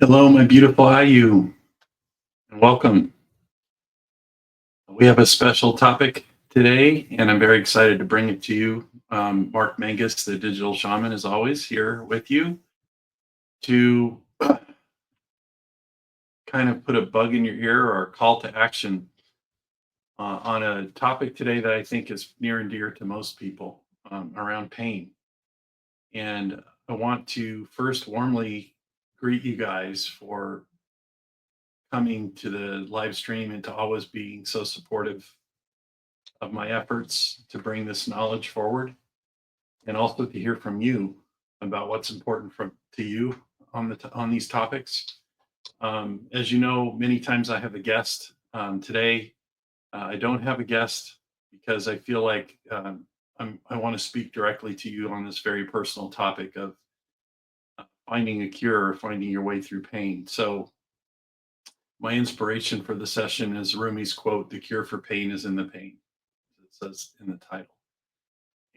Hello, my beautiful IU, and welcome. We have a special topic today, and I'm very excited to bring it to you. Marc Mangus, the Digital Shaman, is always here with you to kind of put a bug in your ear or a call to action on a topic today that I think is near and dear to most people around pain. And I want to first warmly greet you guys for coming to the live stream and to always being so supportive of my efforts to bring this knowledge forward, and also to hear from you about what's important to you on these topics. As you know, many times I have a guest. Today, I don't have a guest because I feel like I want to speak directly to you on this very personal topic of finding a cure or finding your way through pain. So, my inspiration for the session is Rumi's quote: "The cure for pain is in the pain." It says in the title.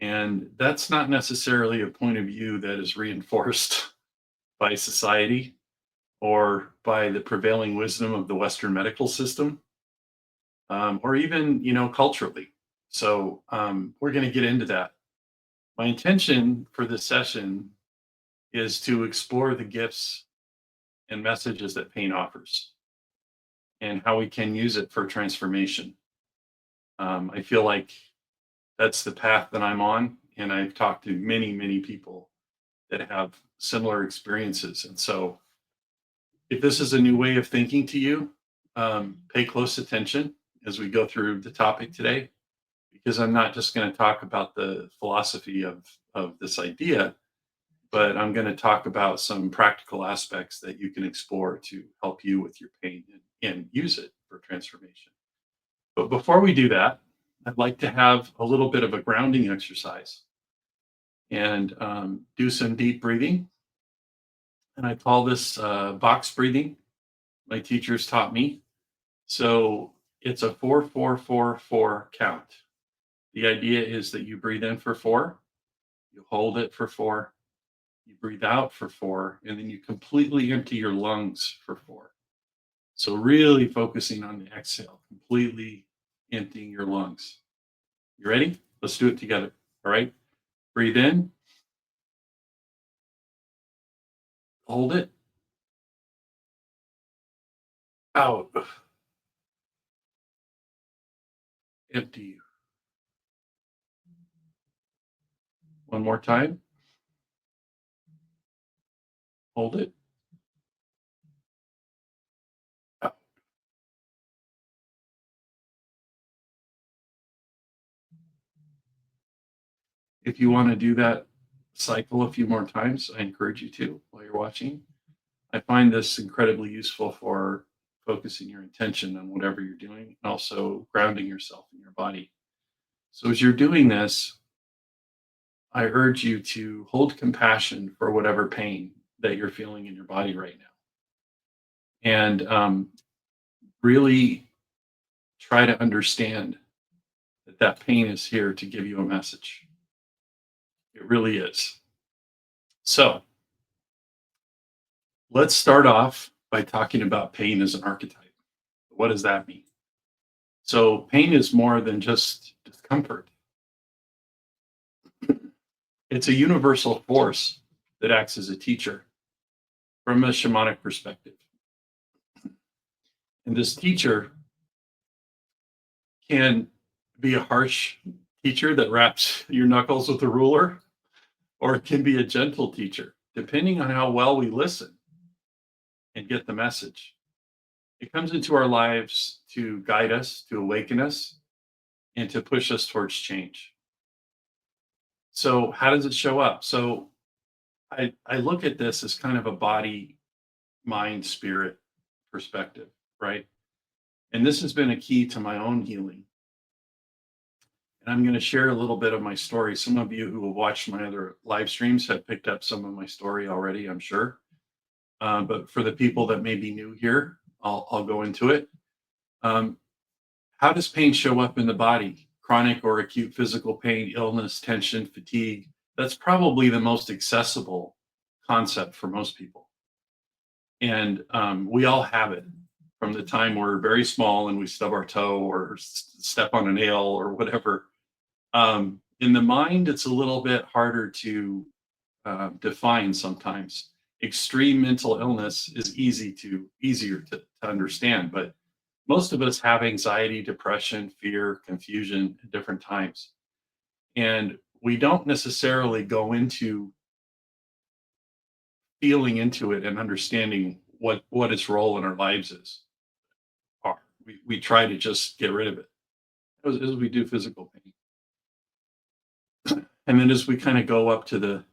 And that's not necessarily a point of view that is reinforced by society or by the prevailing wisdom of the Western medical system, or even, culturally. So we're going to get into that. My intention for this session is to explore the gifts and messages that pain offers and how we can use it for transformation. I feel like that's the path that I'm on, and I've talked to many, many people that have similar experiences. And so, if this is a new way of thinking to you, pay close attention as we go through the topic today, because I'm not just going to talk about the philosophy of this idea, but I'm going to talk about some practical aspects that you can explore to help you with your pain and use it for transformation. But before we do that, I'd like to have a little bit of a grounding exercise and do some deep breathing. And I call this box breathing. My teachers taught me. So it's a 4-4-4-4 count. The idea is that you breathe in for 4, you hold it for 4, you breathe out for 4, and then you completely empty your lungs for 4. So really focusing on the exhale, completely emptying your lungs. You ready? Let's do it together. All right. Breathe in, hold it, out, empty. One more time. Hold it, out. If you want to do that cycle a few more times, I encourage you to while you're watching. I find this incredibly useful for focusing your intention on whatever you're doing and also grounding yourself in your body. So, as you're doing this, I urge you to hold compassion for whatever pain that you're feeling in your body right now. And really try to understand that that pain is here to give you a message. It really is. So, let's start off by talking about pain as an archetype. What does that mean? So, pain is more than just discomfort. It's a universal force that acts as a teacher from a shamanic perspective. And this teacher can be a harsh teacher that wraps your knuckles with a ruler, or it can be a gentle teacher, depending on how well we listen and get the message. It comes into our lives to guide us, to awaken us, and to push us towards change. So, how does it show up? So, I look at this as kind of a body, mind, spirit perspective, right? And this has been a key to my own healing. And I'm going to share a little bit of my story. Some of you who have watched my other live streams have picked up some of my story already, I'm sure. But for the people that may be new here, I'll go into it. How does pain show up in the body? Chronic or acute physical pain, illness, tension, fatigue. That's probably the most accessible concept for most people. And we all have it from the time we're very small and we stub our toe or step on a nail or whatever. In the mind, it's a little bit harder to define sometimes. Extreme mental illness is easier to understand, but most of us have anxiety, depression, fear, confusion at different times. And we don't necessarily go into feeling into it and understanding what its role in our lives is are. We try to just get rid of it as we do physical pain. And then as we kind of go up to the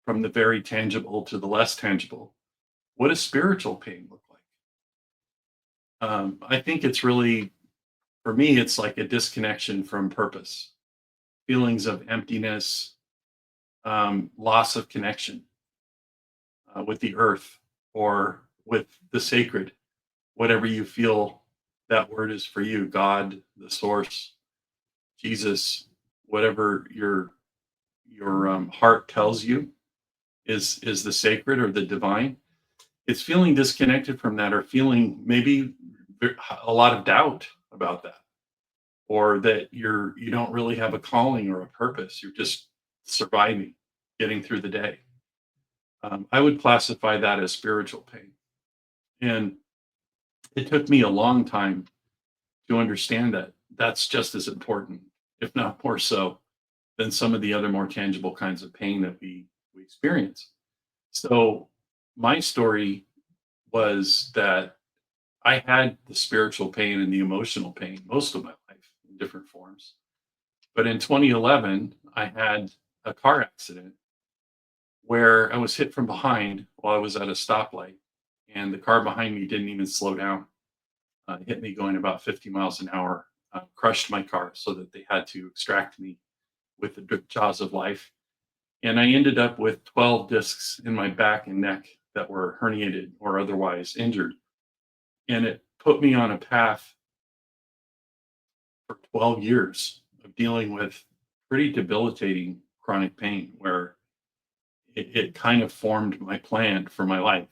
from the very tangible to the less tangible, what does spiritual pain look like? I think it's really, for me, it's like a disconnection from purpose, feelings of emptiness, loss of connection with the earth or with the sacred, whatever you feel that word is for you, God, the source, Jesus, whatever your heart tells you is the sacred or the divine. It's feeling disconnected from that or feeling maybe a lot of doubt about that or that you don't really have a calling or a purpose. You're just surviving, getting through the day. I would classify that as spiritual pain. And it took me a long time to understand that that's just as important, if not more so, than some of the other more tangible kinds of pain that we experience. So my story was that I had the spiritual pain and the emotional pain most of my life in different forms. But in 2011, I had a car accident where I was hit from behind while I was at a stoplight, and the car behind me didn't even slow down. Hit me going about 50 miles an hour, crushed my car so that they had to extract me with the jaws of life. And I ended up with 12 discs in my back and neck that were herniated or otherwise injured. And it put me on a path for 12 years of dealing with pretty debilitating chronic pain where it kind of formed my plan for my life.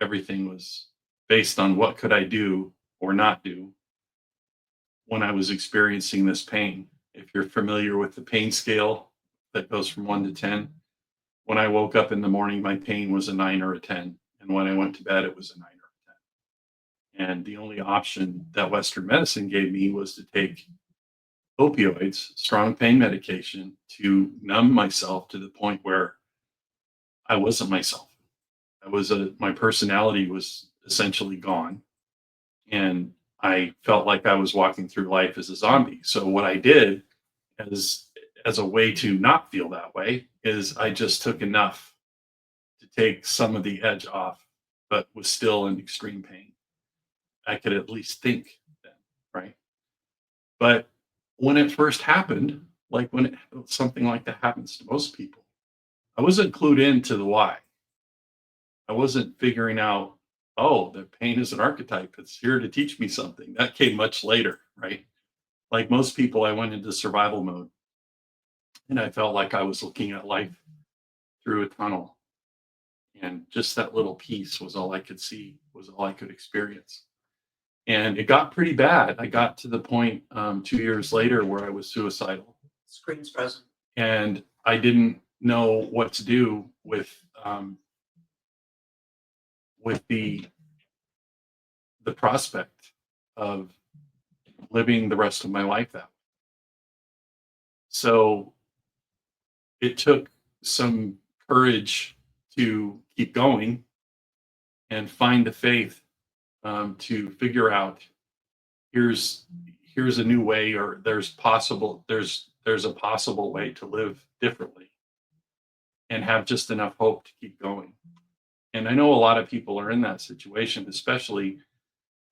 Everything was based on what could I do or not do when I was experiencing this pain. If you're familiar with the pain scale that goes from 1 to 10, when I woke up in the morning, my pain was a 9 or a 10. And when I went to bed, it was a 9 or a 10. And the only option that Western medicine gave me was to take opioids, strong pain medication, to numb myself to the point where I wasn't myself. My personality was essentially gone. And I felt like I was walking through life as a zombie. So what I did as as a way to not feel that way is I just took enough to take some of the edge off, but was still in extreme pain. I could at least think then, right? But when it first happened, like something like that happens to most people, I wasn't clued into the why. I wasn't figuring out, oh, the pain is an archetype. It's here to teach me something. That came much later, right? Like most people, I went into survival mode and I felt like I was looking at life through a tunnel. And just that little piece was all I could see, was all I could experience. And it got pretty bad. I got to the point 2 years later where I was suicidal. Screen's present. And I didn't know what to do with the prospect of living the rest of my life that way. So it took some courage to keep going and find the faith to figure out here's here's a new way, or there's a possible way to live differently and have just enough hope to keep going. And I know a lot of people are in that situation, especially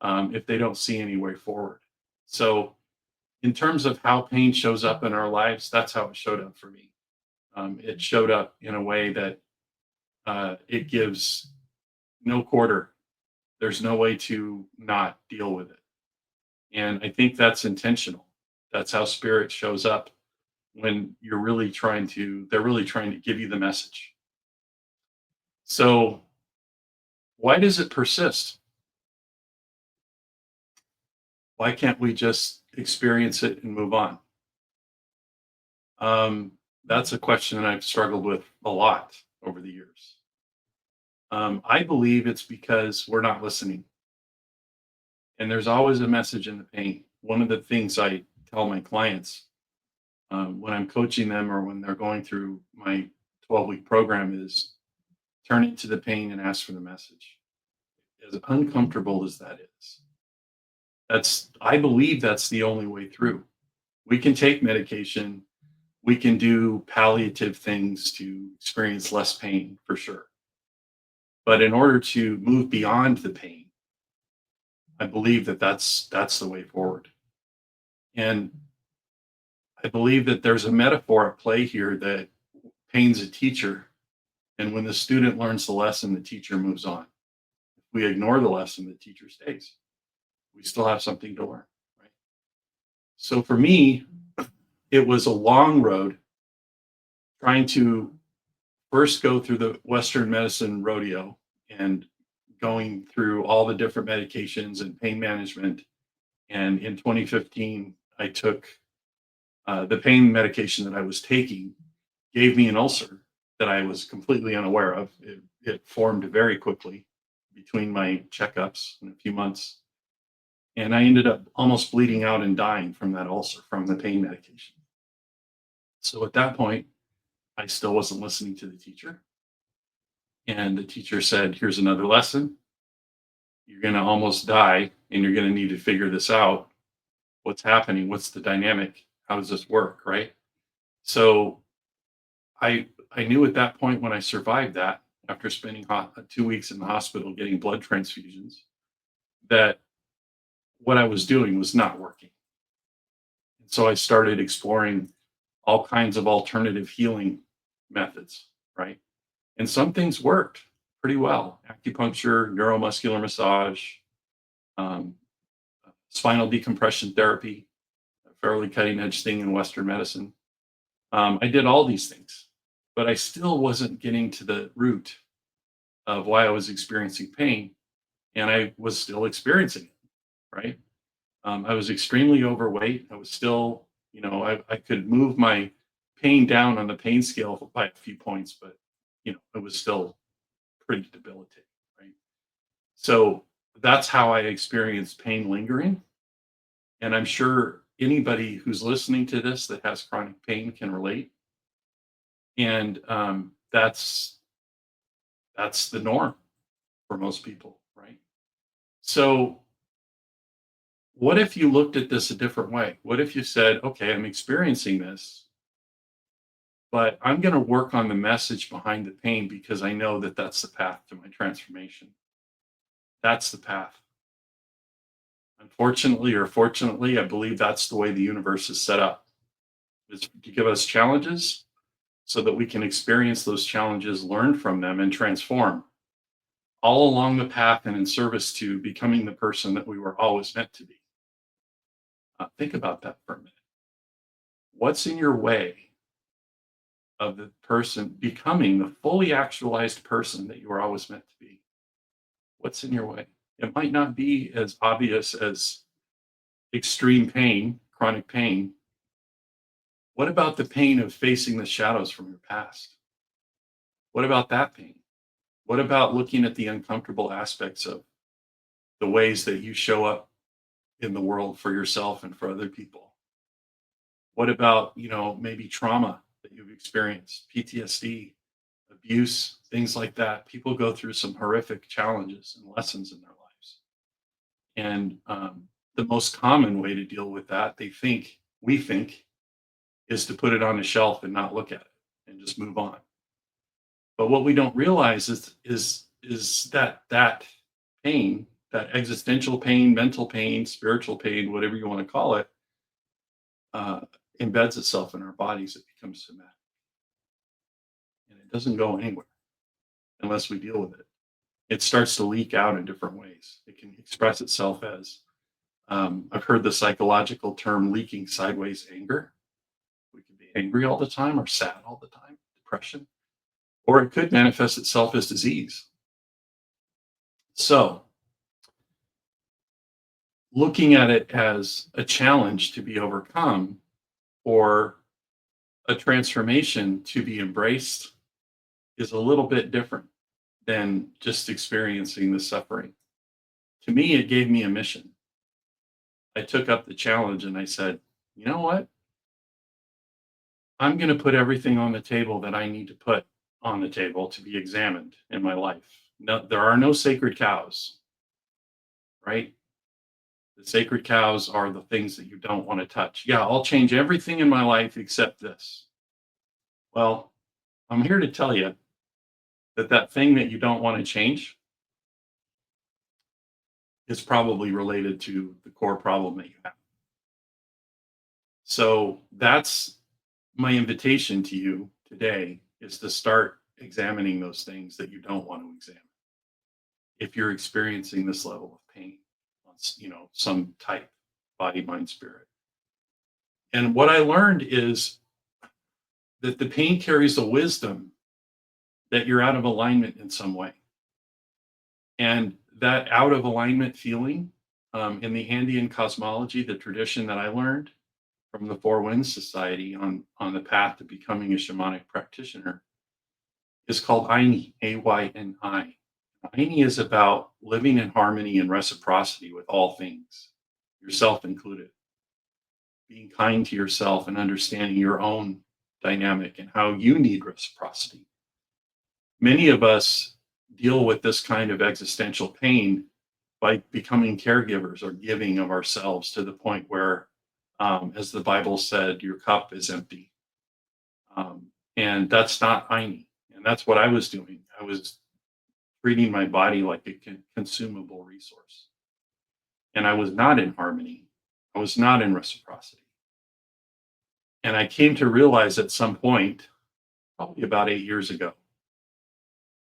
if they don't see any way forward. So in terms of how pain shows up in our lives, that's how it showed up for me. It showed up in a way that it gives no quarter. There's no way to not deal with it. And I think that's intentional. That's how spirit shows up when they're really trying to give you the message. So Why does it persist? Why can't we just experience it and move on? That's a question that I've struggled with a lot over the years. I believe it's because we're not listening, and there's always a message in the pain. One of the things I tell my clients when I'm coaching them or when they're going through my 12-week program is turn into the pain and ask for the message. As uncomfortable as that is, I believe that's the only way through. We can take medication, we can do palliative things to experience less pain for sure. But in order to move beyond the pain, I believe that that's the way forward. And I believe that there's a metaphor at play here that pain's a teacher. And when the student learns the lesson, the teacher moves on. If we ignore the lesson, the teacher stays. We still have something to learn, right? So for me, it was a long road trying to first go through the Western medicine rodeo and going through all the different medications and pain management. And in 2015, I took the pain medication that I was taking, gave me an ulcer that I was completely unaware of. It formed very quickly between my checkups in a few months. And I ended up almost bleeding out and dying from that ulcer from the pain medication. So at that point, I still wasn't listening to the teacher. And the teacher said, here's another lesson. You're going to almost die and you're going to need to figure this out. What's happening? What's the dynamic? How does this work? Right. So I knew at that point when I survived that after spending 2 weeks in the hospital getting blood transfusions that what I was doing was not working. And so I started exploring all kinds of alternative healing methods. Right. And some things worked pretty well. Acupuncture, neuromuscular massage, um, spinal decompression therapy, a fairly cutting edge thing in Western medicine. I did all these things, but I still wasn't getting to the root of why I was experiencing pain. And I was still experiencing it, right? I was extremely overweight. I was still, I could move my pain down on the pain scale by a few points, but, it was still pretty debilitating, right? So that's how I experienced pain lingering. And I'm sure anybody who's listening to this that has chronic pain can relate. And that's the norm for most people, right? So what if you looked at this a different way? What if you said, okay, I'm experiencing this, but I'm going to work on the message behind the pain because I know that that's the path to my transformation. That's the path. Unfortunately or fortunately, I believe that's the way the universe is set up. Is to give us challenges so that we can experience those challenges, learn from them, and transform all along the path and in service to becoming the person that we were always meant to be. Think about that for a minute. What's in your way of the person becoming the fully actualized person that you were always meant to be? What's in your way? It might not be as obvious as extreme pain, chronic pain. What about the pain of facing the shadows from your past? What about that pain? What about looking at the uncomfortable aspects of the ways that you show up in the world for yourself and for other people? What about, maybe trauma that you've experienced, PTSD, abuse, things like that? People go through some horrific challenges and lessons in their lives. And the most common way to deal with that, we think, is to put it on a shelf and not look at it and just move on. But what we don't realize is that pain, that existential pain, mental pain, spiritual pain, whatever you want to call it, embeds itself in our bodies. It becomes somatic, and it doesn't go anywhere unless we deal with it. It starts to leak out in different ways. It can express itself as I've heard the psychological term leaking sideways anger. We can be angry all the time or sad all the time, depression, or it could manifest itself as disease. So, looking at it as a challenge to be overcome or a transformation to be embraced is a little bit different than just experiencing the suffering. To me, it gave me a mission. I took up the challenge and I said, you know what? I'm going to put everything on the table that I need to put on the table to be examined in my life. No, there are no sacred cows, right? The sacred cows are the things that you don't want to touch. Yeah, I'll change everything in my life except this. Well, I'm here to tell you that that thing that you don't want to change is probably related to the core problem that you have. So that's my invitation to you today is to start examining those things that you don't want to examine. If you're experiencing this level of pain on some type, body, mind, spirit. And what I learned is that the pain carries a wisdom that you're out of alignment in some way. And that out of alignment feeling in the Andean cosmology, the tradition that I learned from the Four Winds Society on the path to becoming a shamanic practitioner, is called Aini, Ayni. Aini is about living in harmony and reciprocity with all things, yourself included. Being kind to yourself and understanding your own dynamic and how you need reciprocity. Many of us deal with this kind of existential pain by becoming caregivers or giving of ourselves to the point where, as the Bible said, your cup is empty. And that's not Aini. And that's what I was doing. I was treating my body like a consumable resource. And I was not in harmony. I was not in reciprocity. And I came to realize at some point, probably about 8 years ago,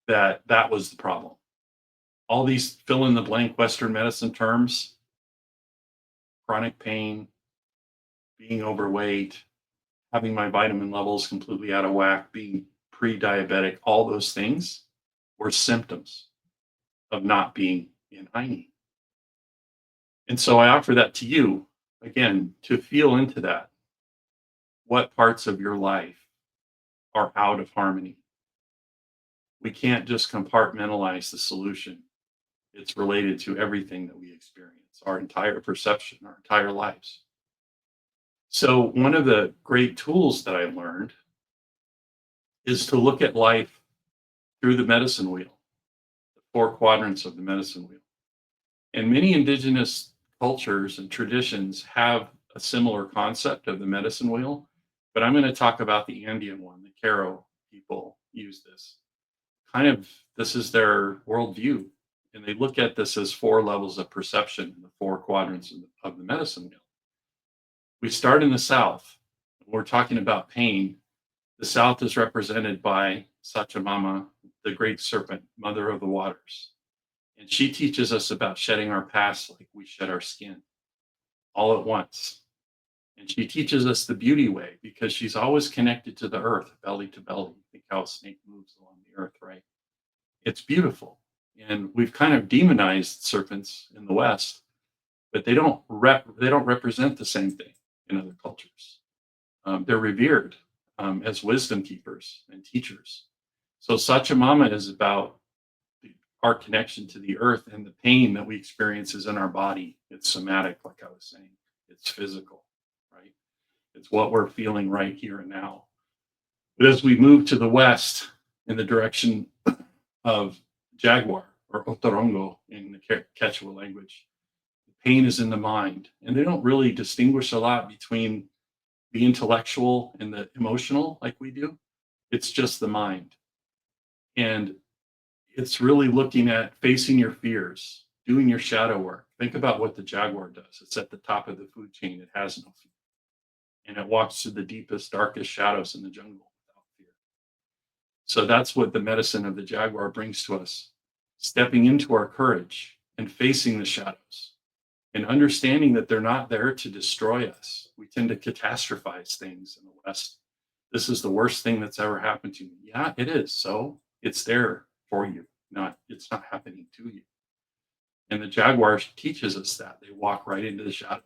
that that was the problem. All these fill in the blank Western medicine terms, chronic pain, being overweight, having my vitamin levels completely out of whack, being pre-diabetic, all those things were symptoms of not being in Aini. And so I offer that to you again to feel into that. What parts of your life are out of harmony? We can't just compartmentalize the solution. It's related to everything that we experience, our entire perception, our entire lives. So, one of the great tools that I learned is to look at life through the medicine wheel, the four quadrants of the medicine wheel. And many indigenous cultures and traditions have a similar concept of the medicine wheel, but I'm going to talk about the Andean one. The Caro people use this. This is their worldview. And they look at this as four levels of perception in the four quadrants of the medicine wheel. We start in the South. We're talking about pain. The South is represented by Sachamama, the great serpent, mother of the waters. And she teaches us about shedding our past like we shed our skin all at once. And she teaches us the beauty way because she's always connected to the earth, belly to belly. Think how a snake moves along the earth, right? It's beautiful. And we've kind of demonized serpents in the West, but they don't represent the same thing in other cultures. They're revered as wisdom keepers and teachers. So Sachamama is about our connection to the earth, and the pain that we experience is in our body. It's somatic, like I was saying. It's physical, right? It's what we're feeling right here and now. But as we move to the west in the direction of jaguar or Otorongo in the Quechua language, pain is in the mind. And they don't really distinguish a lot between the intellectual and the emotional like we do. It's just the mind. And it's really looking at facing your fears, doing your shadow work. Think about what the jaguar does. It's at the top of the food chain. It has no fear. And it walks through the deepest, darkest shadows in the jungle without fear. So that's what the medicine of the jaguar brings to us. Stepping into our courage and facing the shadows and understanding that they're not there to destroy us. We tend to catastrophize things in the West. This is the worst thing that's ever happened to me. Yeah, it is. So it's there for you. It's not happening to you. And the jaguar teaches us that. They walk right into the shadow.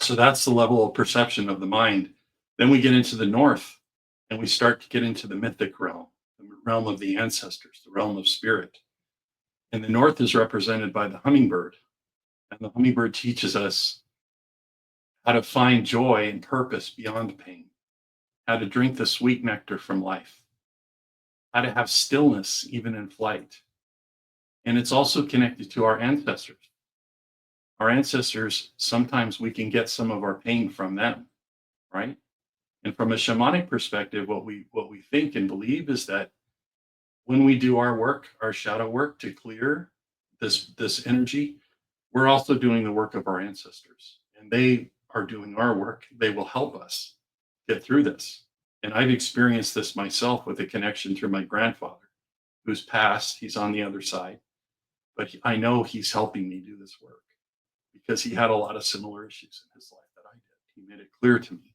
So that's the level of perception of the mind. Then we get into the north and we start to get into the mythic realm, the realm of the ancestors, the realm of spirit. And the north is represented by the hummingbird. And the hummingbird teaches us how to find joy and purpose beyond pain, how to drink the sweet nectar from life, how to have stillness even in flight. And it's also connected to our ancestors. Our ancestors, sometimes we can get some of our pain from them, right? And from a shamanic perspective, what we think and believe is that when we do our work, our shadow work to clear this energy, we're also doing the work of our ancestors, and they are doing our work. They will help us get through this. And I've experienced this myself with a connection through my grandfather, who's passed. He's on the other side, but I know he's helping me do this work because he had a lot of similar issues in his life that I did. He made it clear to me.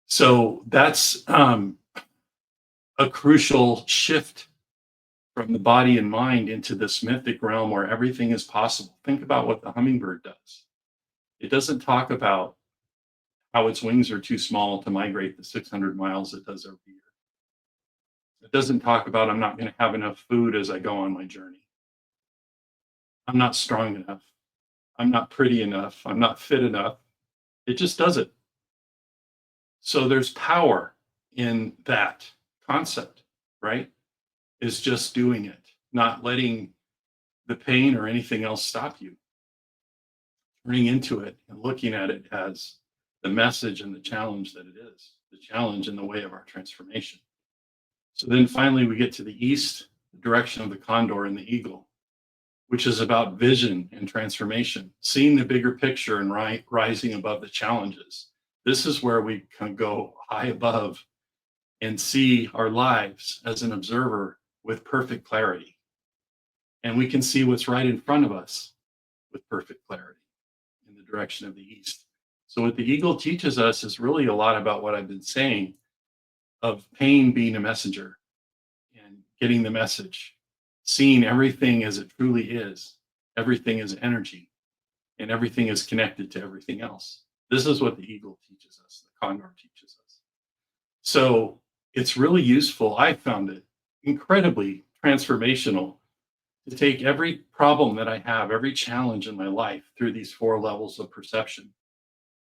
So that's a crucial shift from the body and mind into this mythic realm where everything is possible. Think about what the hummingbird does. It doesn't talk about how its wings are too small to migrate the 600 miles it does every year. It doesn't talk about I'm not going to have enough food as I go on my journey. I'm not strong enough. I'm not pretty enough. I'm not fit enough. It just does it. So there's power in that concept, right? Is just doing it, not letting the pain or anything else stop you. Turning into it and looking at it as the message and the challenge that it is, the challenge in the way of our transformation. So then finally we get to the east, the direction of the condor and the eagle, which is about vision and transformation, seeing the bigger picture and rising above the challenges. This is where we can go high above and see our lives as an observer with perfect clarity. And we can see what's right in front of us with perfect clarity in the direction of the east. So what the eagle teaches us is really a lot about what I've been saying of pain being a messenger and getting the message, seeing everything as it truly is. Everything is energy and everything is connected to everything else. This is what the eagle teaches us, the condor teaches us. So it's really useful. I found it incredibly transformational to take every problem that I have, every challenge in my life through these 4 levels of perception,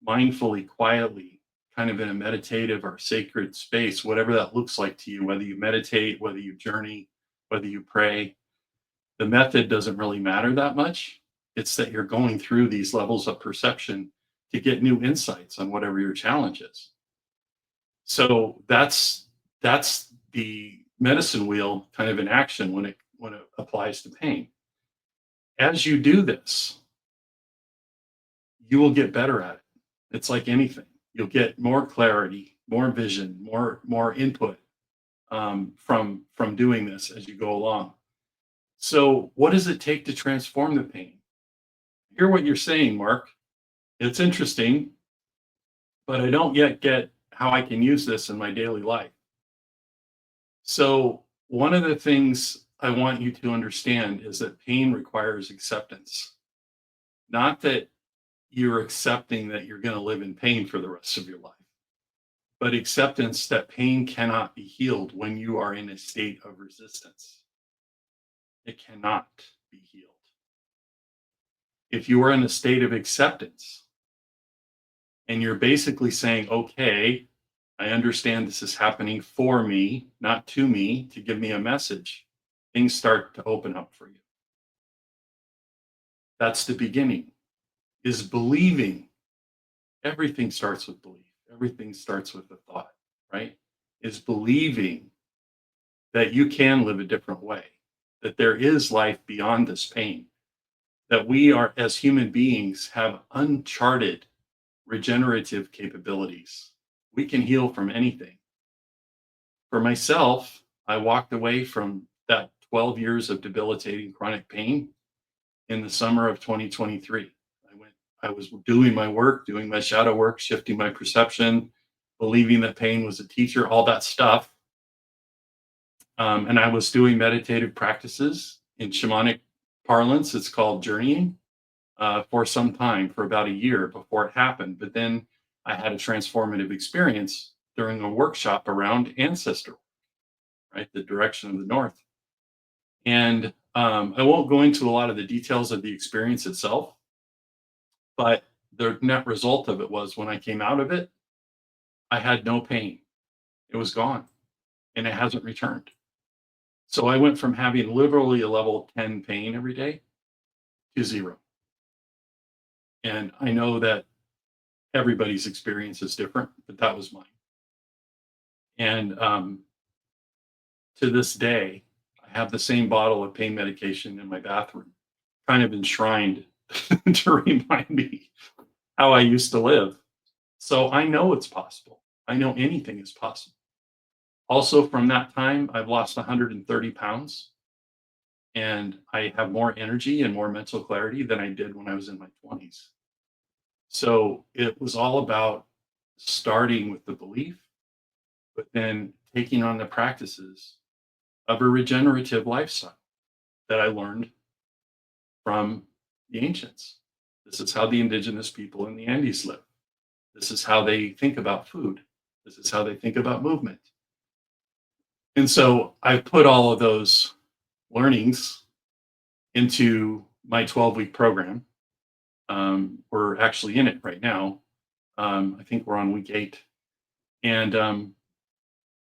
mindfully, quietly, kind of in a meditative or sacred space, whatever that looks like to you, whether you meditate, whether you journey, whether you pray. The method doesn't really matter that much. It's that you're going through these levels of perception to get new insights on whatever your challenge is. So that's the medicine wheel kind of in action when it applies to pain. As you do this, you will get better at it. It's like anything. You'll get more clarity, more vision, more input from doing this as you go along. So what does it take to transform the pain? I hear what you're saying, Mark. It's interesting, but I don't yet get how I can use this in my daily life. So one of the things I want you to understand is that pain requires acceptance. Not that you're accepting that you're going to live in pain for the rest of your life, but acceptance that pain cannot be healed when you are in a state of resistance. It cannot be healed. If you are in a state of acceptance and you're basically saying, okay, I understand this is happening for me, not to me, to give me a message, things start to open up for you. That's the beginning, is believing. Everything starts with belief. Everything starts with a thought, right? Is believing that you can live a different way, that there is life beyond this pain, that we are, as human beings, have uncharted regenerative capabilities. We can heal from anything. For myself, I walked away from that 12 years of debilitating chronic pain in the summer of 2023. I was doing my work, doing my shadow work, shifting my perception, believing that pain was a teacher, all that stuff. And I was doing meditative practices in shamanic parlance, it's called journeying, for some time, for about a year before it happened. But then I had a transformative experience during a workshop around ancestor, right? The direction of the North. And I won't go into a lot of the details of the experience itself, but the net result of it was when I came out of it, I had no pain. It was gone and it hasn't returned. So I went from having literally a level 10 pain every day to zero. And I know that everybody's experience is different, but that was mine. And to this day, I have the same bottle of pain medication in my bathroom, kind of enshrined to remind me how I used to live. So I know it's possible. I know anything is possible. Also, from that time, I've lost 130 pounds and I have more energy and more mental clarity than I did when I was in my 20s. So it was all about starting with the belief, but then taking on the practices of a regenerative lifestyle that I learned from the ancients. This is how the indigenous people in the Andes live. This is how they think about food. This is how they think about movement. And so I've put all of those learnings into my 12-week program. We're actually in it right now. I think we're on week 8. And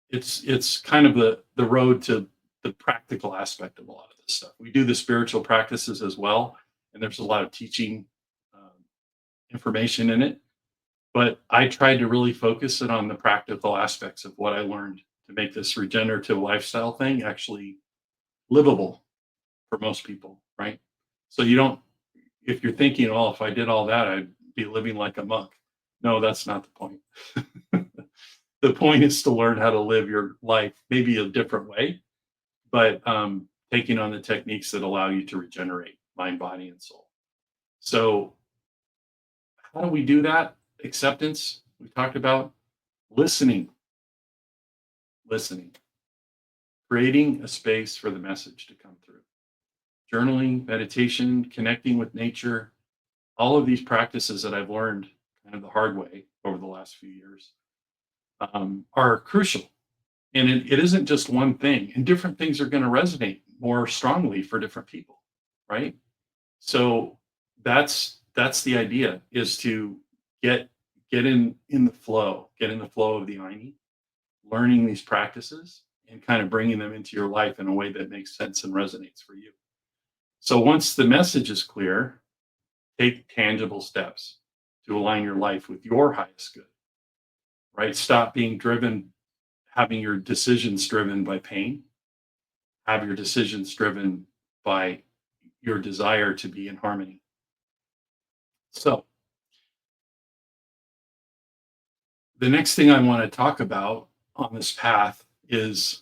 it's kind of the road to the practical aspect of a lot of this stuff. We do the spiritual practices as well, and there's a lot of teaching information in it. But I tried to really focus it on the practical aspects of what I learned to make this regenerative lifestyle thing actually livable for most people, right? So you don't, if you're thinking, oh, if I did all that, I'd be living like a monk. No, that's not the point. The point is to learn how to live your life maybe a different way, but taking on the techniques that allow you to regenerate mind, body, and soul. So how do we do that? Acceptance, we talked about. Listening, creating a space for the message to come through. Journaling, meditation, connecting with nature, all of these practices that I've learned kind of the hard way over the last few years are crucial. And it isn't just one thing, and different things are going to resonate more strongly for different people, right? So that's the idea, is to get in the flow, get in the flow of the Aini, learning these practices and kind of bringing them into your life in a way that makes sense and resonates for you. So once the message is clear, take tangible steps to align your life with your highest good, right? Stop being driven, having your decisions driven by pain, have your decisions driven by your desire to be in harmony. So the next thing I want to talk about on this path is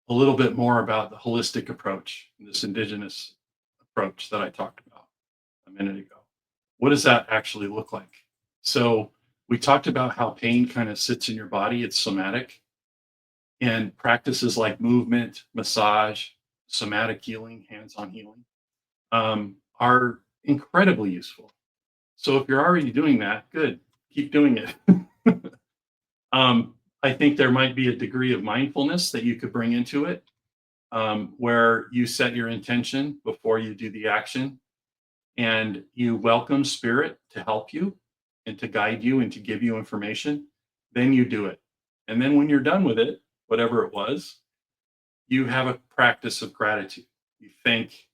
a little bit more about the holistic approach, this indigenous approach that I talked about a minute ago. What does that actually look like? So we talked about how pain kind of sits in your body, it's somatic, and practices like movement, massage, somatic healing, hands-on healing are incredibly useful. So if you're already doing that, good, keep doing it. I think there might be a degree of mindfulness that you could bring into it, where you set your intention before you do the action and you welcome spirit to help you and to guide you and to give you information. Then you do it. And then when you're done with it, whatever it was, you have a practice of gratitude. You thank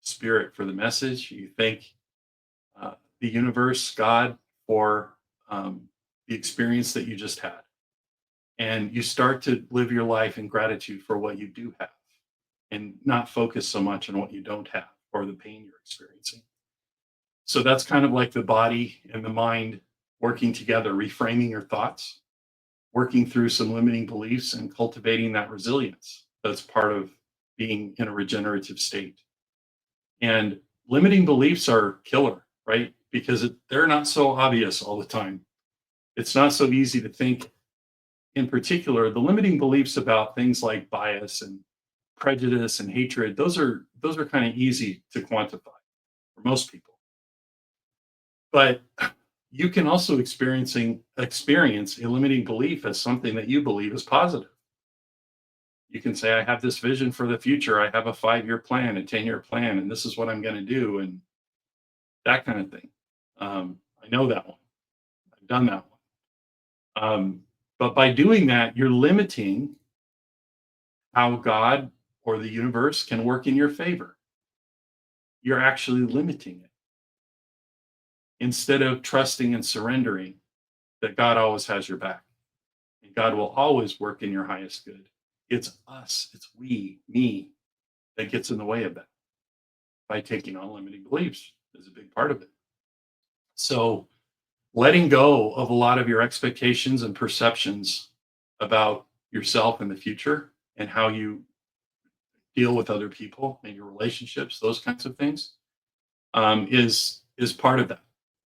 spirit for the message. You thank the universe, God, for the experience that you just had. And you start to live your life in gratitude for what you do have and not focus so much on what you don't have or the pain you're experiencing. So that's kind of like the body and the mind working together, reframing your thoughts, working through some limiting beliefs and cultivating that resilience. That's part of being in a regenerative state. And limiting beliefs are killer, right? Because they're not so obvious all the time. It's not so easy to think. In particular, the limiting beliefs about things like bias and prejudice and hatred, those are kind of easy to quantify for most people. But you can also experience a limiting belief as something that you believe is positive. You can say, I have this vision for the future. I have a 5-year plan, a 10-year plan, and this is what I'm going to do, and that kind of thing. I know that one. I've done that one. But by doing that, you're limiting how God or the universe can work in your favor. You're actually limiting it instead of trusting and surrendering that God always has your back and God will always work in your highest good. It's us, it's we, me that gets in the way of that by taking on limiting beliefs is a big part of it. So letting go of a lot of your expectations and perceptions about yourself in the future and how you deal with other people and your relationships, those kinds of things, is part of that.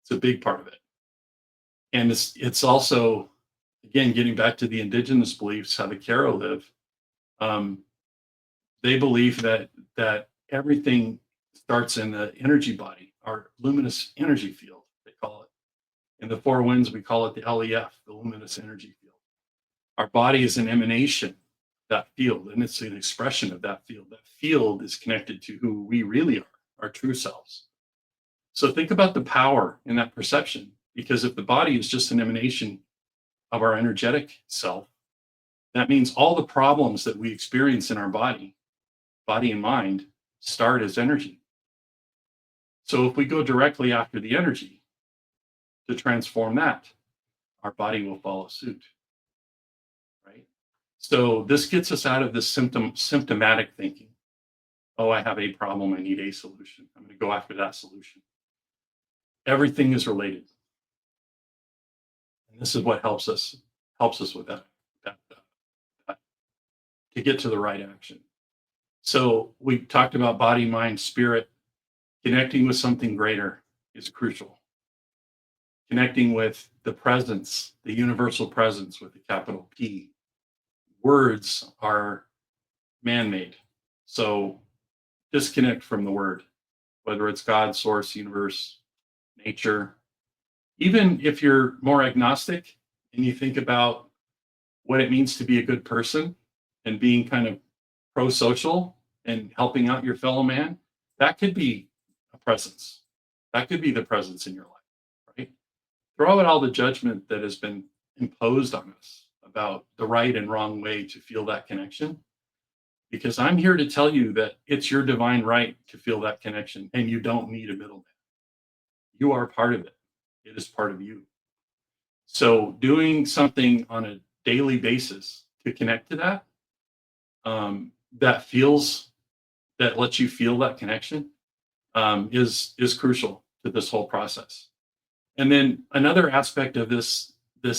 It's a big part of it. And it's also, again, getting back to the indigenous beliefs, how the Karo live. They believe that everything starts in the energy body, our luminous energy field, they call it. In the four winds, we call it the LEF, the luminous energy field. Our body is an emanation of that field, and it's an expression of that field. That field is connected to who we really are, our true selves. So think about the power in that perception, because if the body is just an emanation of our energetic self, that means all the problems that we experience in our body and mind, start as energy. So if we go directly after the energy to transform that, our body will follow suit, right? So this gets us out of this symptomatic thinking. Oh, I have a problem, I need a solution. I'm going to go after that solution. Everything is related. And this is what helps us with that to get to the right action. So we talked about body, mind, spirit. Connecting with something greater is crucial. Connecting with the presence, the universal presence with a capital P. Words are man-made. So disconnect from the word, whether it's God, source, universe, nature. Even if you're more agnostic and you think about what it means to be a good person and being kind of pro-social and helping out your fellow man, that could be a presence. That could be the presence in your life, right? Throw out all the judgment that has been imposed on us about the right and wrong way to feel that connection, because I'm here to tell you that it's your divine right to feel that connection, and you don't need a middleman. You are part of it. It is part of you. So doing something on a daily basis to connect to that, that lets you feel that connection, is crucial to this whole process. And then another aspect of this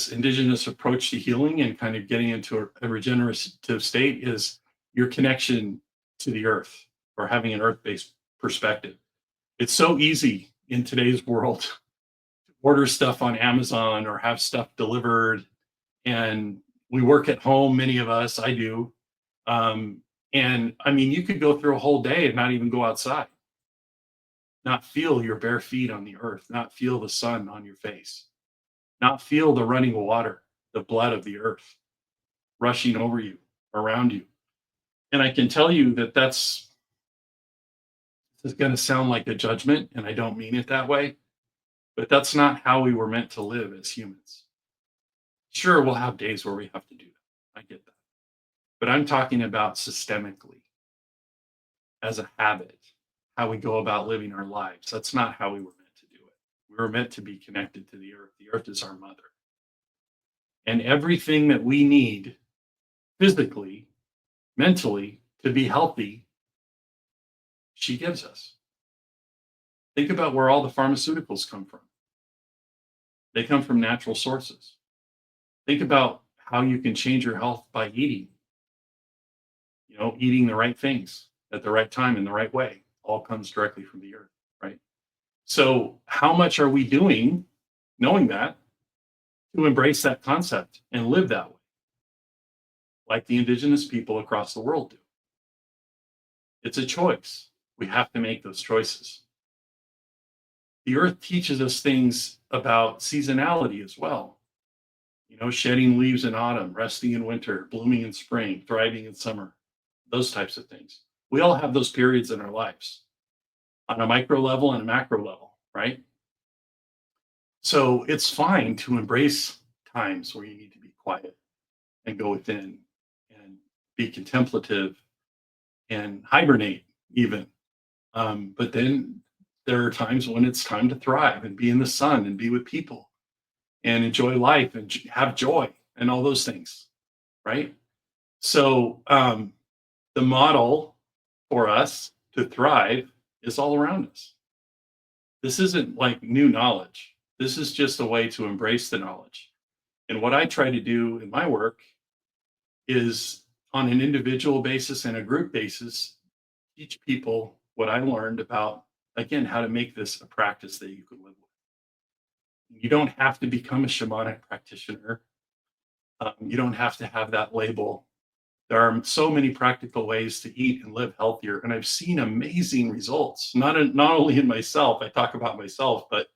indigenous approach to healing and kind of getting into a regenerative state is your connection to the earth, or having an earth-based perspective. It's so easy in today's world to order stuff on Amazon or have stuff delivered, and we work at home, many of us, I do. And I mean, you could go through a whole day and not even go outside, not feel your bare feet on the earth, not feel the sun on your face, not feel the running water, the blood of the earth rushing over you, around you. And I can tell you that this is going to sound like a judgment, and I don't mean it that way, but that's not how we were meant to live as humans. Sure, we'll have days where we have to do that. I get that. But I'm talking about systemically, as a habit, how we go about living our lives. That's not how we were meant to do it. We were meant to be connected to the earth. The earth is our mother. And everything that we need physically, mentally, to be healthy, she gives us. Think about where all the pharmaceuticals come from. They come from natural sources. Think about how you can change your health by eating. Eating the right things at the right time in the right way, all comes directly from the earth, right? So how much are we doing, knowing that, to embrace that concept and live that way, like the indigenous people across the world do? It's a choice. We have to make those choices. The earth teaches us things about seasonality as well. Shedding leaves in autumn, resting in winter, blooming in spring, thriving in summer, those types of things. We all have those periods in our lives on a micro level and a macro level, right? So it's fine to embrace times where you need to be quiet and go within and be contemplative and hibernate even. But then there are times when it's time to thrive and be in the sun and be with people and enjoy life and have joy and all those things, right? So the model for us to thrive is all around us. This isn't like new knowledge. This is just a way to embrace the knowledge. And what I try to do in my work is on an individual basis and a group basis, teach people what I learned about, again, how to make this a practice that you can live with. You don't have to become a shamanic practitioner. You don't have to have that label. There are so many practical ways to eat and live healthier, and I've seen amazing results. Not only in myself, I talk about myself, but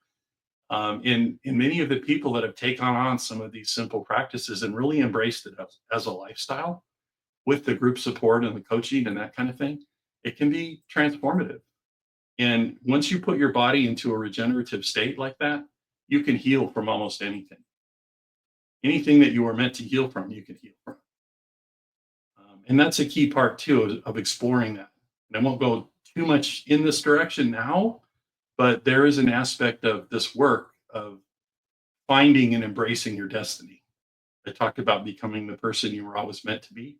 in many of the people that have taken on some of these simple practices and really embraced it as a lifestyle with the group support and the coaching and that kind of thing. It can be transformative. And once you put your body into a regenerative state like that, you can heal from almost anything. Anything that you were meant to heal from, you can heal from. And that's a key part too of exploring that. And I won't go too much in this direction now, but there is an aspect of this work of finding and embracing your destiny. I talked about becoming the person you were always meant to be.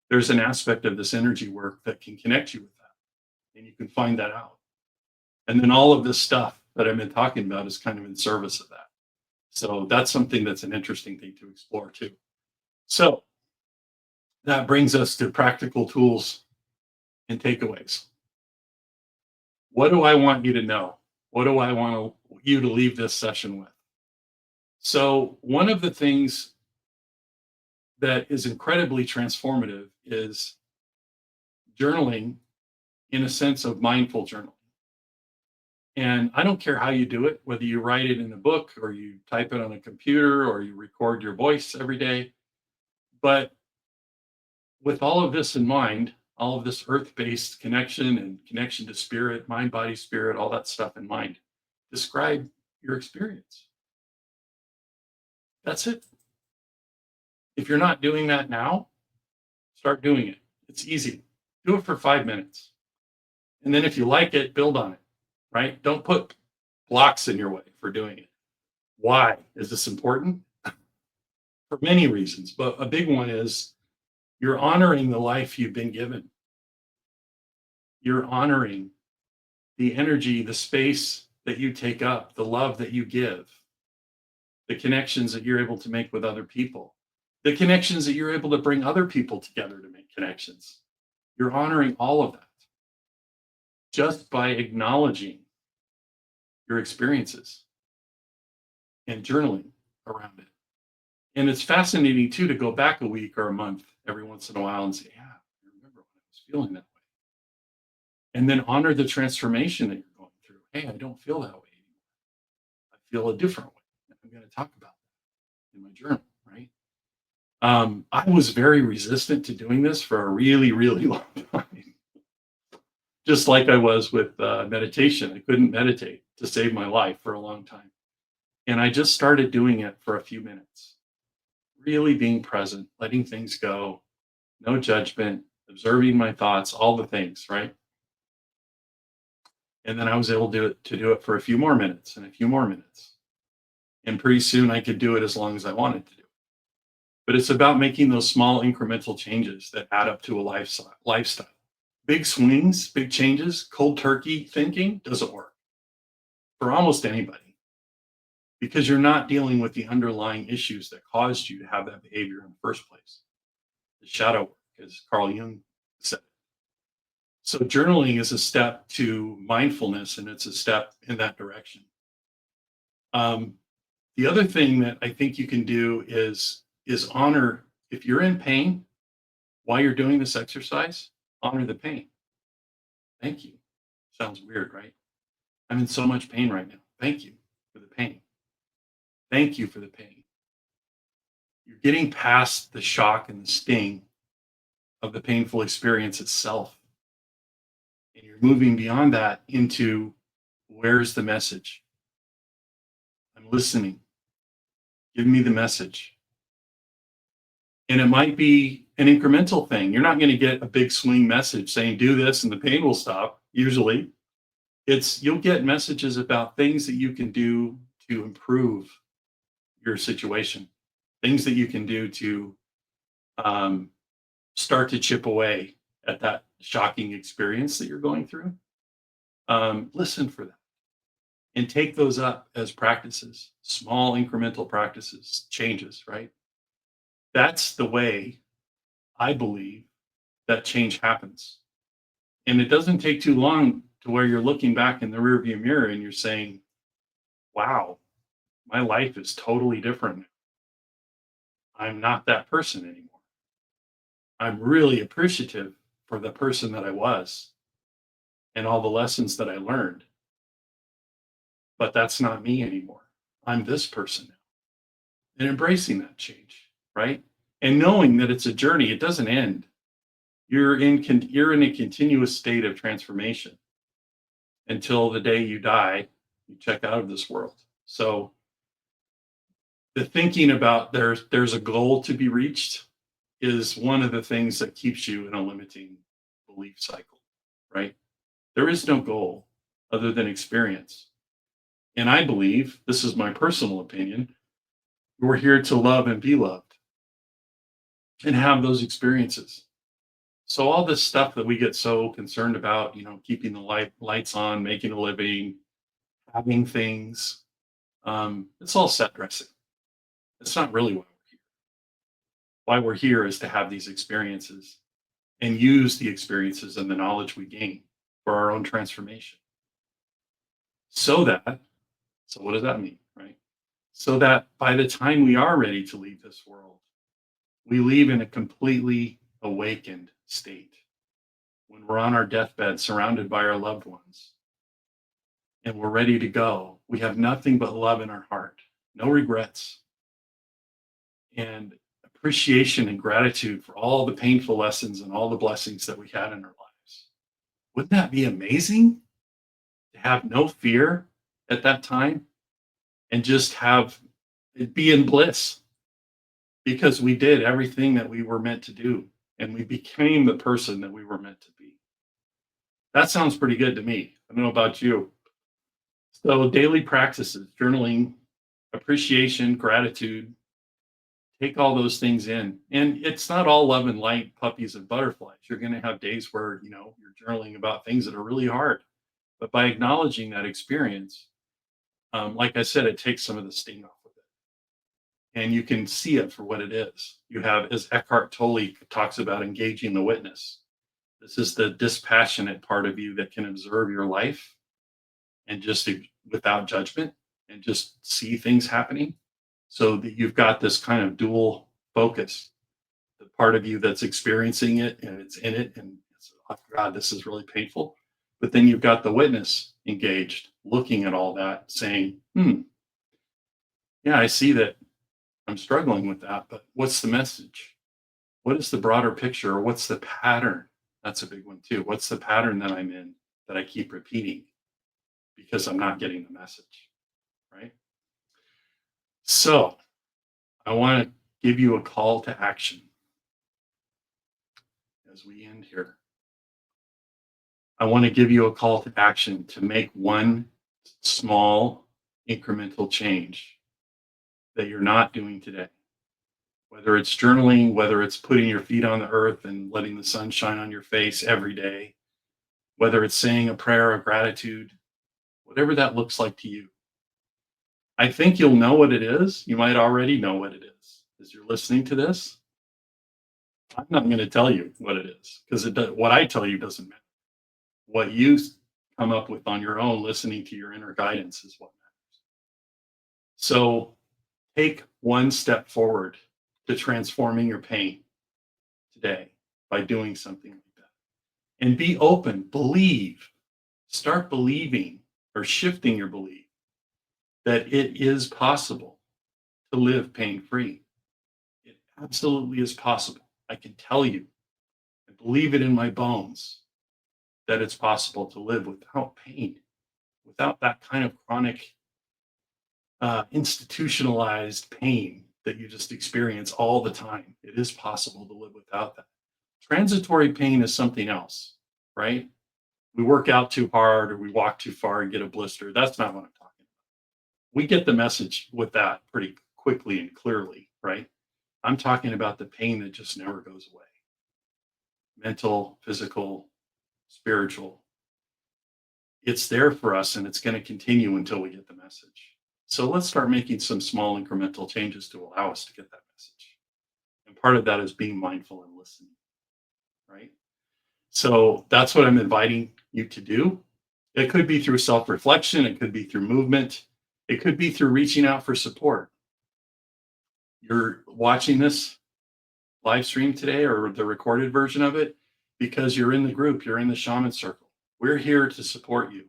There's an aspect of this energy work that can connect you with that, and you can find that out. And then all of this stuff that I've been talking about is kind of in service of that. So that's something that's an interesting thing to explore too. So that brings us to practical tools and takeaways. What do I want you to know? What do I want you to leave this session with? So one of the things that is incredibly transformative is journaling in a sense of mindful journaling. And I don't care how you do it, whether you write it in a book or you type it on a computer or you record your voice every day. But with all of this in mind, all of this earth-based connection and connection to spirit, mind, body, spirit, all that stuff in mind, describe your experience. That's it. If you're not doing that now, start doing it. It's easy. Do it for 5 minutes. And then if you like it, build on it, right? Don't put blocks in your way for doing it. Why is this important? For many reasons, but a big one is you're honoring the life you've been given. You're honoring the energy, the space that you take up, the love that you give, the connections that you're able to make with other people, the connections that you're able to bring other people together to make connections. You're honoring all of that just by acknowledging your experiences and journaling around it. And it's fascinating too to go back a week or a month every once in a while and say, yeah, I remember when I was feeling that way. And then honor the transformation that you're going through. Hey, I don't feel that way anymore. I feel a different way. And I'm going to talk about that in my journal, right? I was very resistant to doing this for a really, really long time. Just like I was with meditation. I couldn't meditate to save my life for a long time. And I just started doing it for a few minutes, really being present, letting things go, no judgment, observing my thoughts, all the things, right? And then I was able to do it for a few more minutes and a few more minutes. And pretty soon I could do it as long as I wanted to do it. But it's about making those small incremental changes that add up to a lifestyle. Big swings, big changes, cold turkey thinking doesn't work for almost anybody because you're not dealing with the underlying issues that caused you to have that behavior in the first place. The shadow work, as Carl Jung said. So journaling is a step to mindfulness, and it's a step in that direction. The other thing that I think you can do is honor, if you're in pain while you're doing this exercise, honor the pain. Thank you. Sounds weird, right? I'm in so much pain right now. Thank you for the pain. Thank you for the pain. You're getting past the shock and the sting of the painful experience itself. And you're moving beyond that into where's the message? I'm listening. Give me the message. And it might be an incremental thing. You're not going to get a big swing message saying, do this and the pain will stop. Usually, you'll get messages about things that you can do to improve your situation, things that you can do to um, start to chip away at that shocking experience that you're going through. Listen for that and take those up as practices, small incremental practices, changes, right? That's the way I believe that change happens. And it doesn't take too long to where you're looking back in the rearview mirror and you're saying, wow, my life is totally different. I'm not that person anymore. I'm really appreciative for the person that I was and all the lessons that I learned. But that's not me anymore. I'm this person now. And embracing that change, right? And knowing that it's a journey, it doesn't end. You're in a continuous state of transformation until the day you die, you check out of this world. So the thinking about there's a goal to be reached is one of the things that keeps you in a limiting belief cycle, right? There is no goal other than experience. And I believe, this is my personal opinion, we're here to love and be loved and have those experiences. So all this stuff that we get so concerned about, keeping the lights on, making a living, having things, it's all set dressing. It's not really why we're here. Why we're here is to have these experiences and use the experiences and the knowledge we gain for our own transformation. So what does that mean, right? So that by the time we are ready to leave this world, we leave in a completely awakened state. When we're on our deathbed, surrounded by our loved ones, and we're ready to go, we have nothing but love in our heart, no regrets, and appreciation and gratitude for all the painful lessons and all the blessings that we had in our lives. Wouldn't that be amazing to have no fear at that time and just have it be in bliss because we did everything that we were meant to do and we became the person that we were meant to be? That sounds pretty good to me. I don't know about you. So, daily practices, journaling, appreciation, gratitude, take all those things in. And it's not all love and light, puppies and butterflies. You're going to have days where, you're journaling about things that are really hard. But by acknowledging that experience, like I said, it takes some of the sting off of it. And you can see it for what it is. You have, as Eckhart Tolle talks about, engaging the witness. This is the dispassionate part of you that can observe your life and just without judgment and just see things happening, so that you've got this kind of dual focus, the part of you that's experiencing it and it's in it and it's, oh God, this is really painful. But then you've got the witness engaged, looking at all that, saying, yeah, I see that I'm struggling with that, but what's the message? What is the broader picture, or what's the pattern? That's a big one too. What's the pattern that I'm in that I keep repeating because I'm not getting the message, right? So I want to give you a call to action as we end here. I want to give you a call to action to make one small incremental change that you're not doing today. Whether it's journaling, whether it's putting your feet on the earth and letting the sun shine on your face every day, whether it's saying a prayer of gratitude, whatever that looks like to you. I think you'll know what it is. You might already know what it is as you're listening to this. I'm not going to tell you what it is because what I tell you doesn't matter. What you come up with on your own, listening to your inner guidance, is what matters. So take one step forward to transforming your pain today by doing something like that. and be open, believe, start believing or shifting your belief that it is possible to live pain free. It absolutely is possible. I can tell you, I believe it in my bones that it's possible to live without pain, without that kind of chronic, institutionalized pain that you just experience all the time. It is possible to live without that. Transitory pain is something else, right? We work out too hard or we walk too far and get a blister. That's not what I'm talking about. We get the message with that pretty quickly and clearly, right? I'm talking about the pain that just never goes away. Mental, physical, spiritual. It's there for us and it's going to continue until we get the message. So let's start making some small incremental changes to allow us to get that message. And part of that is being mindful and listening, right? So that's what I'm inviting you to do. It could be through self reflection, it could be through movement, it could be through reaching out for support. You're watching this live stream today or the recorded version of it because you're in the group, you're in the shaman circle. We're here to support you.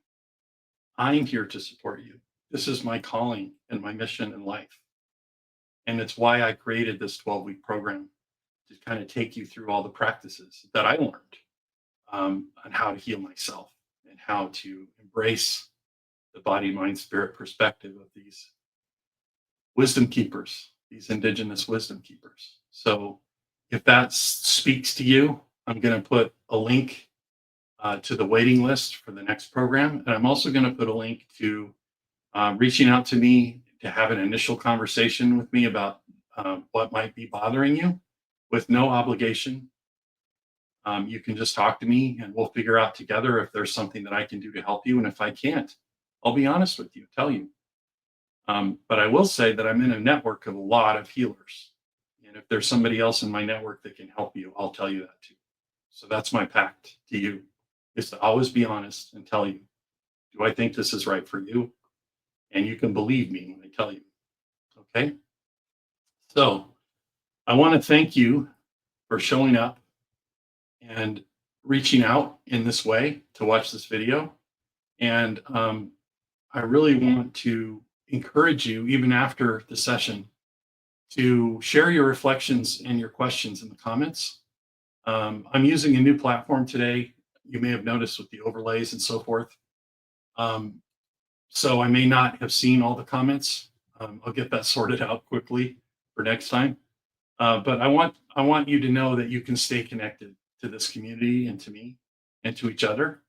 I'm here to support you. This is my calling and my mission in life. And it's why I created this 12-week program to kind of take you through all the practices that I learned on how to heal myself and how to embrace the body, mind, spirit perspective of these wisdom keepers, these indigenous wisdom keepers. So if that speaks to you, I'm going to put a link to the waiting list for the next program. And I'm also going to put a link to reaching out to me to have an initial conversation with me about what might be bothering you with no obligation. You can just talk to me and we'll figure out together if there's something that I can do to help you. And if I can't, I'll be honest with you, tell you. But I will say that I'm in a network of a lot of healers. And if there's somebody else in my network that can help you, I'll tell you that too. So that's my pact to you, is to always be honest and tell you, do I think this is right for you? And you can believe me when I tell you. Okay. So I want to thank you for showing up and reaching out in this way to watch this video. And I really want to encourage you, even after the session, to share your reflections and your questions in the comments. I'm using a new platform today. You may have noticed with the overlays and so forth. So I may not have seen all the comments. I'll get that sorted out quickly for next time. But I want you to know that you can stay connected to this community and to me and to each other.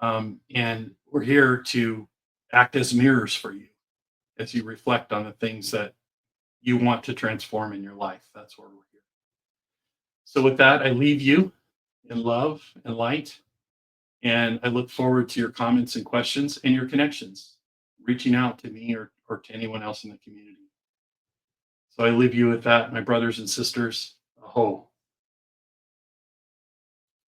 And we're here to act as mirrors for you as you reflect on the things that you want to transform in your life. That's where we're here. So with that, I leave you in love and light. And I look forward to your comments and questions and your connections, reaching out to me or to anyone else in the community. So I leave you with that, my brothers and sisters. Aho.